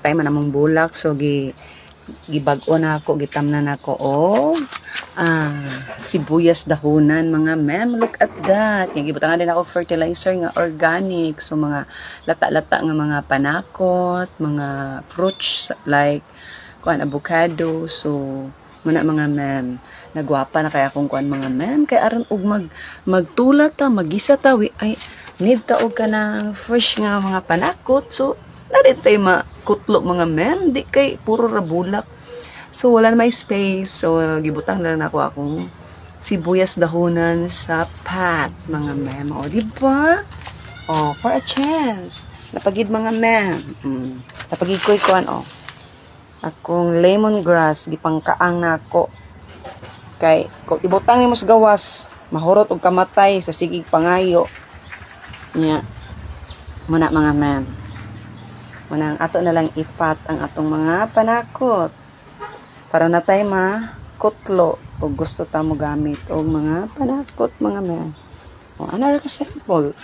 natay man among bulak so gibag-o na ako, gitamnan ako sibuyas dahonan mga ma'am. Look at that. Yung gibutangan din ako fertilizer nga organic. So mga lata-lata nga mga panakot, mga fruits like avocado. So muna mga ma'am, nagwapa na kaya akong kuan mga ma'am kay aron og magtulat ta, magisa ta, ay need ta og kanang fresh nga mga panakot. So narin tayo makutlo mga ma'am, di kay puro rabulak. So wala na may space. So gibutang na lang ako akong sibuyas dahonan sa pot mga ma'am. O diba? O for a chance. Napagid mga ma'am. Napagid ko ikuan akong lemongrass gipangkaang nako. Kay kung ibutang nimo sa gawas, mahurot og kamatay sa sigig pangayo. Nya. Muna mga ma'am. Manang ato na lang ifat ang atong mga panakot para na tayo makutlo o gusto ta mo gamit og mga panakot mga men. O ano ra ka sample.